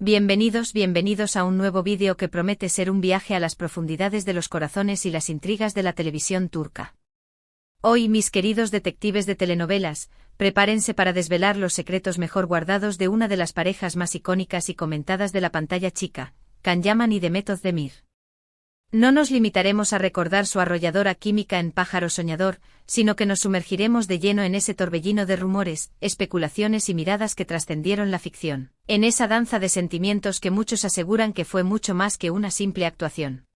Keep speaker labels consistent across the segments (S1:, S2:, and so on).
S1: Bienvenidos a un nuevo vídeo que promete ser un viaje a las profundidades de los corazones y las intrigas de la televisión turca. Hoy, mis queridos detectives de telenovelas, prepárense para desvelar los secretos mejor guardados de una de las parejas más icónicas y comentadas de la pantalla chica, Can Yaman y Demet Özdemir. No nos limitaremos a recordar su arrolladora química en Pájaro Soñador, sino que nos sumergiremos de lleno en ese torbellino de rumores, especulaciones y miradas que trascendieron la ficción, en esa danza de sentimientos que muchos aseguran que fue mucho más que una simple actuación.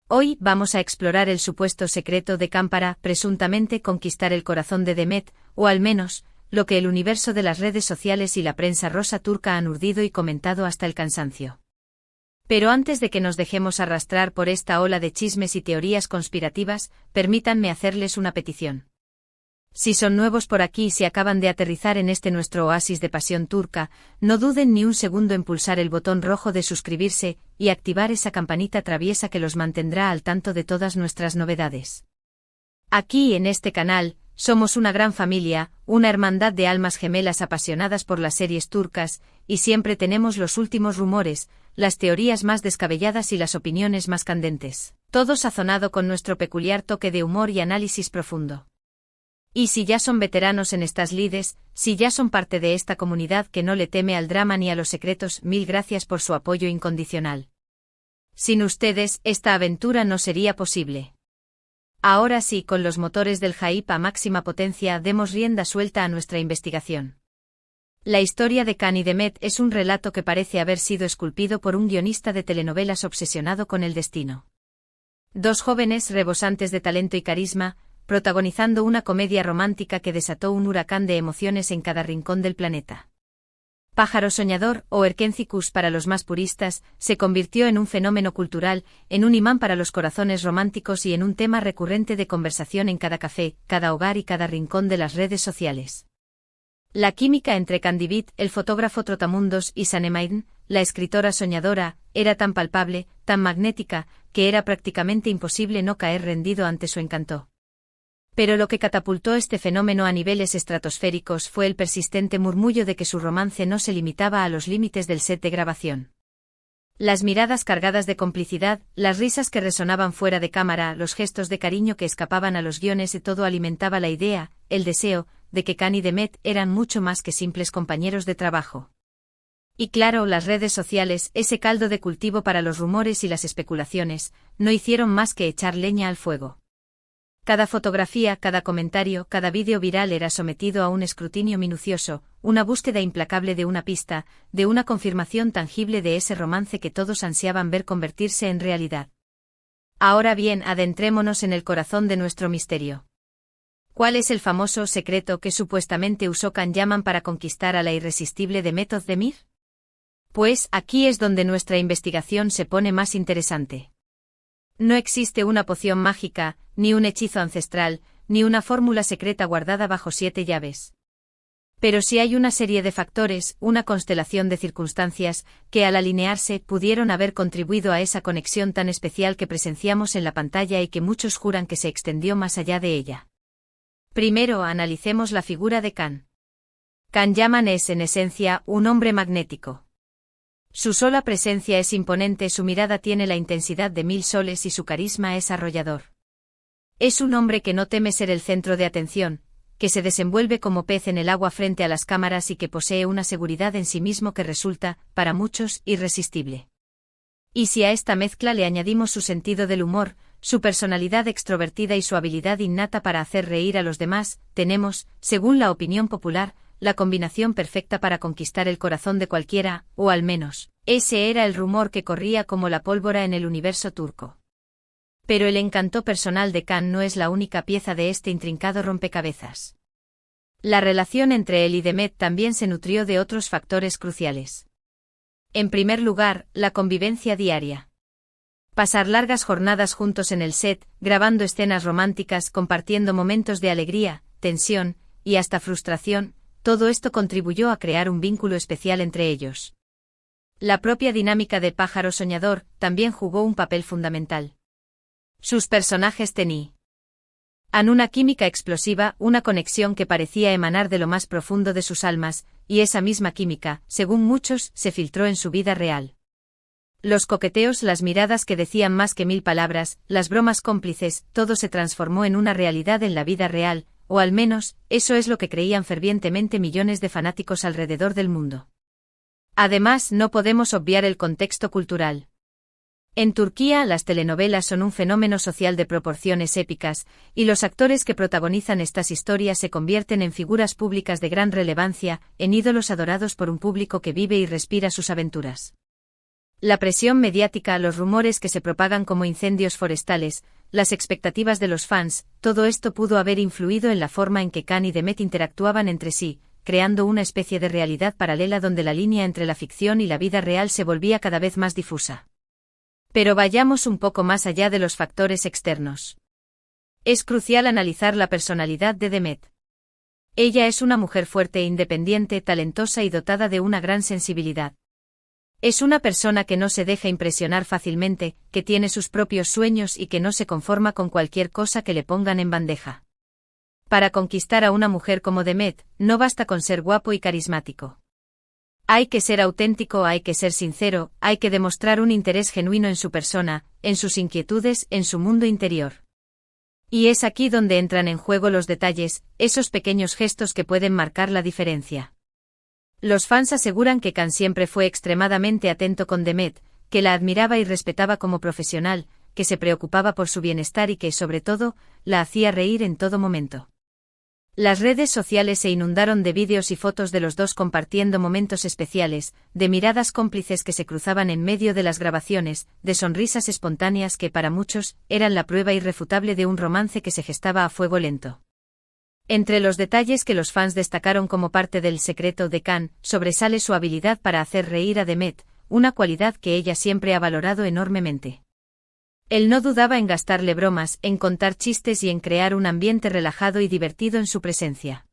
S1: Hoy vamos a explorar el supuesto secreto de Can para, presuntamente, conquistar el corazón de Demet, o al menos, lo que el universo de las redes sociales y la prensa rosa turca han urdido y comentado hasta el cansancio. Pero antes de que nos dejemos arrastrar por esta ola de chismes y teorías conspirativas, permítanme hacerles una petición. Si son nuevos por aquí y se acaban de aterrizar en este nuestro oasis de pasión turca, no duden ni un segundo en pulsar el botón rojo de suscribirse y activar esa campanita traviesa que los mantendrá al tanto de todas nuestras novedades. Aquí en este canal, somos una gran familia, una hermandad de almas gemelas apasionadas por las series turcas, y siempre tenemos los últimos rumores, las teorías más descabelladas y las opiniones más candentes, todo sazonado con nuestro peculiar toque de humor y análisis profundo. Y si ya son veteranos en estas lides, si ya son parte de esta comunidad que no le teme al drama ni a los secretos, mil gracias por su apoyo incondicional. Sin ustedes, esta aventura no sería posible. Ahora sí, con los motores del hype a máxima potencia, demos rienda suelta a nuestra investigación. La historia de Can y Demet es un relato que parece haber sido esculpido por un guionista de telenovelas obsesionado con el destino. Dos jóvenes rebosantes de talento y carisma, protagonizando una comedia romántica que desató un huracán de emociones en cada rincón del planeta. Pájaro Soñador, o Erkencikus para los más puristas, se convirtió en un fenómeno cultural, en un imán para los corazones románticos y en un tema recurrente de conversación en cada café, cada hogar y cada rincón de las redes sociales. La química entre Can Divid, el fotógrafo trotamundos, y Sanem, la escritora soñadora, era tan palpable, tan magnética, que era prácticamente imposible no caer rendido ante su encanto. Pero lo que catapultó este fenómeno a niveles estratosféricos fue el persistente murmullo de que su romance no se limitaba a los límites del set de grabación. Las miradas cargadas de complicidad, las risas que resonaban fuera de cámara, los gestos de cariño que escapaban a los guiones, y todo alimentaba la idea, el deseo, de que Can y Demet eran mucho más que simples compañeros de trabajo. Y claro, las redes sociales, ese caldo de cultivo para los rumores y las especulaciones, no hicieron más que echar leña al fuego. Cada fotografía, cada comentario, cada vídeo viral era sometido a un escrutinio minucioso, una búsqueda implacable de una pista, de una confirmación tangible de ese romance que todos ansiaban ver convertirse en realidad. Ahora bien, adentrémonos en el corazón de nuestro misterio. ¿Cuál es el famoso secreto que supuestamente usó Can Yaman para conquistar a la irresistible Demet Özdemir? Pues aquí es donde nuestra investigación se pone más interesante. No existe una poción mágica, ni un hechizo ancestral, ni una fórmula secreta guardada bajo 7 llaves. Pero sí hay una serie de factores, una constelación de circunstancias, que al alinearse pudieron haber contribuido a esa conexión tan especial que presenciamos en la pantalla y que muchos juran que se extendió más allá de ella. Primero analicemos la figura de Can. Can Yaman es, en esencia, un hombre magnético. Su sola presencia es imponente, su mirada tiene la intensidad de 1000 soles y su carisma es arrollador. Es un hombre que no teme ser el centro de atención, que se desenvuelve como pez en el agua frente a las cámaras y que posee una seguridad en sí mismo que resulta, para muchos, irresistible. Y si a esta mezcla le añadimos su sentido del humor, su personalidad extrovertida y su habilidad innata para hacer reír a los demás, tenemos, según la opinión popular, la combinación perfecta para conquistar el corazón de cualquiera, o al menos, ese era el rumor que corría como la pólvora en el universo turco. Pero el encanto personal de Can no es la única pieza de este intrincado rompecabezas. La relación entre él y Demet también se nutrió de otros factores cruciales. En primer lugar, la convivencia diaria. Pasar largas jornadas juntos en el set, grabando escenas románticas, compartiendo momentos de alegría, tensión, y hasta frustración, todo esto contribuyó a crear un vínculo especial entre ellos. La propia dinámica de Pájaro Soñador también jugó un papel fundamental. Sus personajes tenían una química explosiva, una conexión que parecía emanar de lo más profundo de sus almas, y esa misma química, según muchos, se filtró en su vida real. Los coqueteos, las miradas que decían más que 1000 palabras, las bromas cómplices, todo se transformó en una realidad en la vida real, o al menos, eso es lo que creían fervientemente millones de fanáticos alrededor del mundo. Además, no podemos obviar el contexto cultural. En Turquía, las telenovelas son un fenómeno social de proporciones épicas, y los actores que protagonizan estas historias se convierten en figuras públicas de gran relevancia, en ídolos adorados por un público que vive y respira sus aventuras. La presión mediática, los rumores que se propagan como incendios forestales, las expectativas de los fans, todo esto pudo haber influido en la forma en que Can y Demet interactuaban entre sí, creando una especie de realidad paralela donde la línea entre la ficción y la vida real se volvía cada vez más difusa. Pero vayamos un poco más allá de los factores externos. Es crucial analizar la personalidad de Demet. Ella es una mujer fuerte e independiente, talentosa y dotada de una gran sensibilidad. Es una persona que no se deja impresionar fácilmente, que tiene sus propios sueños y que no se conforma con cualquier cosa que le pongan en bandeja. Para conquistar a una mujer como Demet, no basta con ser guapo y carismático. Hay que ser auténtico, hay que ser sincero, hay que demostrar un interés genuino en su persona, en sus inquietudes, en su mundo interior. Y es aquí donde entran en juego los detalles, esos pequeños gestos que pueden marcar la diferencia. Los fans aseguran que Can siempre fue extremadamente atento con Demet, que la admiraba y respetaba como profesional, que se preocupaba por su bienestar y que, sobre todo, la hacía reír en todo momento. Las redes sociales se inundaron de vídeos y fotos de los dos compartiendo momentos especiales, de miradas cómplices que se cruzaban en medio de las grabaciones, de sonrisas espontáneas que para muchos eran la prueba irrefutable de un romance que se gestaba a fuego lento. Entre los detalles que los fans destacaron como parte del secreto de Can, sobresale su habilidad para hacer reír a Demet, una cualidad que ella siempre ha valorado enormemente. Él no dudaba en gastarle bromas, en contar chistes y en crear un ambiente relajado y divertido en su presencia.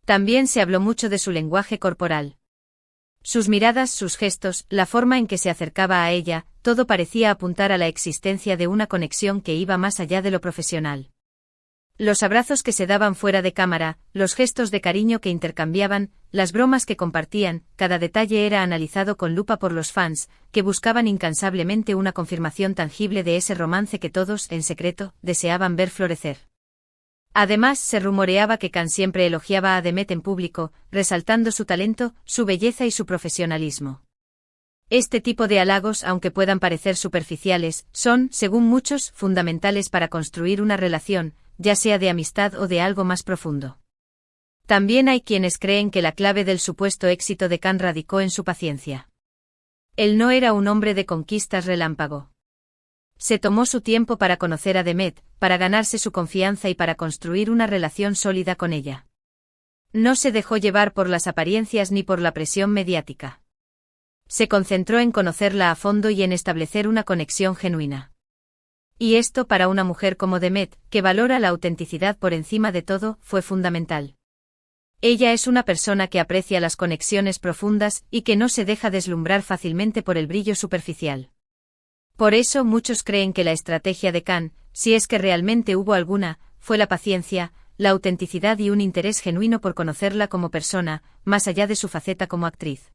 S1: También se habló mucho de su lenguaje corporal. Sus miradas, sus gestos, la forma en que se acercaba a ella, todo parecía apuntar a la existencia de una conexión que iba más allá de lo profesional. Los abrazos que se daban fuera de cámara, los gestos de cariño que intercambiaban, las bromas que compartían, cada detalle era analizado con lupa por los fans, que buscaban incansablemente una confirmación tangible de ese romance que todos, en secreto, deseaban ver florecer. Además, se rumoreaba que Can siempre elogiaba a Demet en público, resaltando su talento, su belleza y su profesionalismo. Este tipo de halagos, aunque puedan parecer superficiales, son, según muchos, fundamentales para construir una relación, ya sea de amistad o de algo más profundo. También hay quienes creen que la clave del supuesto éxito de Can radicó en su paciencia. Él no era un hombre de conquistas relámpago. Se tomó su tiempo para conocer a Demet, para ganarse su confianza y para construir una relación sólida con ella. No se dejó llevar por las apariencias ni por la presión mediática. Se concentró en conocerla a fondo y en establecer una conexión genuina. Y esto para una mujer como Demet, que valora la autenticidad por encima de todo, fue fundamental. Ella es una persona que aprecia las conexiones profundas y que no se deja deslumbrar fácilmente por el brillo superficial. Por eso muchos creen que la estrategia de Can, si es que realmente hubo alguna, fue la paciencia, la autenticidad y un interés genuino por conocerla como persona, más allá de su faceta como actriz.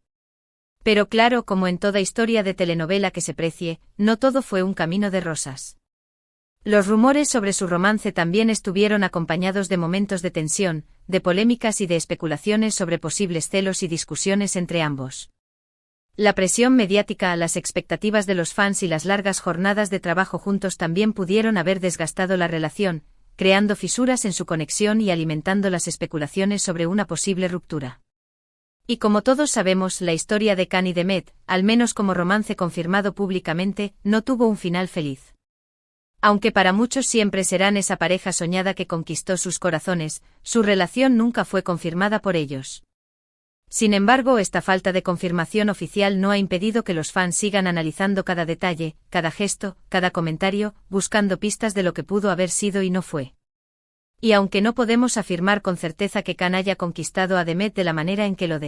S1: Pero claro, como en toda historia de telenovela que se precie, no todo fue un camino de rosas. Los rumores sobre su romance también estuvieron acompañados de momentos de tensión, de polémicas y de especulaciones sobre posibles celos y discusiones entre ambos. La presión mediática, las expectativas de los fans y las largas jornadas de trabajo juntos también pudieron haber desgastado la relación, creando fisuras en su conexión y alimentando las especulaciones sobre una posible ruptura. Y como todos sabemos, la historia de Can y Demet, al menos como romance confirmado públicamente, no tuvo un final feliz. Aunque para muchos siempre serán esa pareja soñada que conquistó sus corazones, su relación nunca fue confirmada por ellos. Sin embargo, esta falta de confirmación oficial no ha impedido que los fans sigan analizando cada detalle, cada gesto, cada comentario, buscando pistas de lo que pudo haber sido y no fue. Y aunque no podemos afirmar con certeza que Can haya conquistado a Demet de la manera en que lo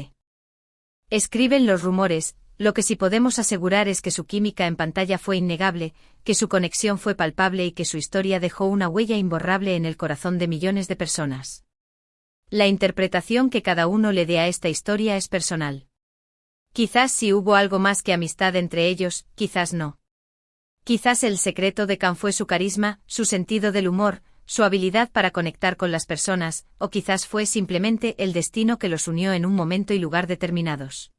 S1: escriben los rumores, lo que sí podemos asegurar es que su química en pantalla fue innegable, que su conexión fue palpable y que su historia dejó una huella imborrable en el corazón de millones de personas. La interpretación que cada uno le dé a esta historia es personal. Quizás sí hubo algo más que amistad entre ellos, quizás no. Quizás el secreto de Kang fue su carisma, su sentido del humor, su habilidad para conectar con las personas, o quizás fue simplemente el destino que los unió en un momento y lugar determinados.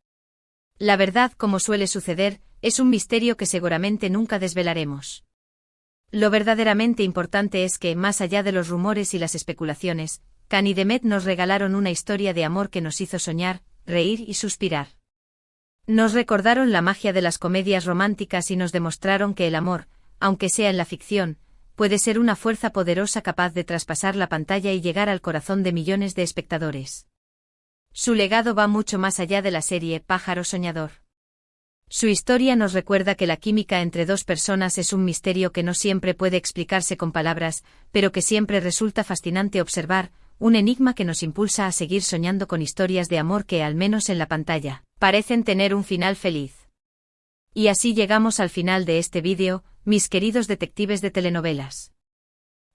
S1: La verdad, como suele suceder, es un misterio que seguramente nunca desvelaremos. Lo verdaderamente importante es que, más allá de los rumores y las especulaciones, Kang y Demet nos regalaron una historia de amor que nos hizo soñar, reír y suspirar. Nos recordaron la magia de las comedias románticas y nos demostraron que el amor, aunque sea en la ficción, puede ser una fuerza poderosa capaz de traspasar la pantalla y llegar al corazón de millones de espectadores. Su legado va mucho más allá de la serie Pájaro Soñador. Su historia nos recuerda que la química entre dos personas es un misterio que no siempre puede explicarse con palabras, pero que siempre resulta fascinante observar, un enigma que nos impulsa a seguir soñando con historias de amor que, al menos en la pantalla, parecen tener un final feliz. Y así llegamos al final de este vídeo, mis queridos detectives de telenovelas.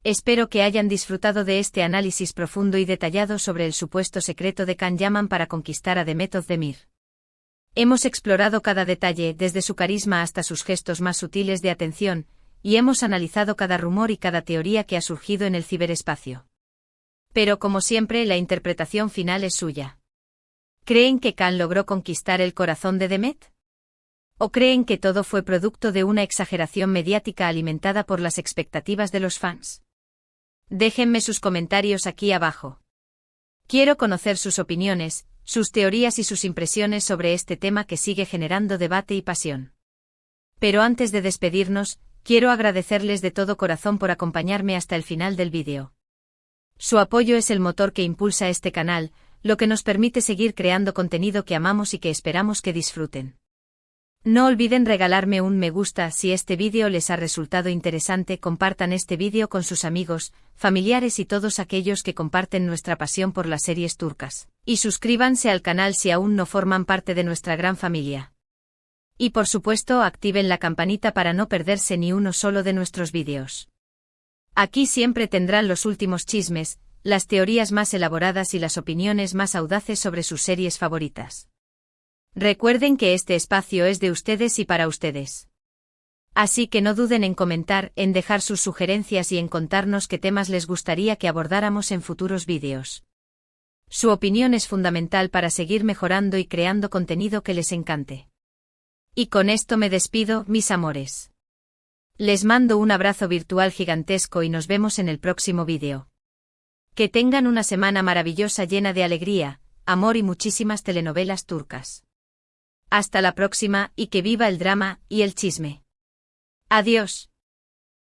S1: Espero que hayan disfrutado de este análisis profundo y detallado sobre el supuesto secreto de Kang Yaman para conquistar a Demet Özdemir. Hemos explorado cada detalle, desde su carisma hasta sus gestos más sutiles de atención, y hemos analizado cada rumor y cada teoría que ha surgido en el ciberespacio. Pero como siempre, la interpretación final es suya. ¿Creen que Kang logró conquistar el corazón de Demet? ¿O creen que todo fue producto de una exageración mediática alimentada por las expectativas de los fans? Déjenme sus comentarios aquí abajo. Quiero conocer sus opiniones, sus teorías y sus impresiones sobre este tema que sigue generando debate y pasión. Pero antes de despedirnos, quiero agradecerles de todo corazón por acompañarme hasta el final del vídeo. Su apoyo es el motor que impulsa este canal, lo que nos permite seguir creando contenido que amamos y que esperamos que disfruten. No olviden regalarme un me gusta si este vídeo les ha resultado interesante, compartan este vídeo con sus amigos, familiares y todos aquellos que comparten nuestra pasión por las series turcas, y suscríbanse al canal si aún no forman parte de nuestra gran familia. Y por supuesto activen la campanita para no perderse ni uno solo de nuestros vídeos. Aquí siempre tendrán los últimos chismes, las teorías más elaboradas y las opiniones más audaces sobre sus series favoritas. Recuerden que este espacio es de ustedes y para ustedes. Así que no duden en comentar, en dejar sus sugerencias y en contarnos qué temas les gustaría que abordáramos en futuros vídeos. Su opinión es fundamental para seguir mejorando y creando contenido que les encante. Y con esto me despido, mis amores. Les mando un abrazo virtual gigantesco y nos vemos en el próximo vídeo. Que tengan una semana maravillosa llena de alegría, amor y muchísimas telenovelas turcas. Hasta la próxima y que viva el drama y el chisme. Adiós.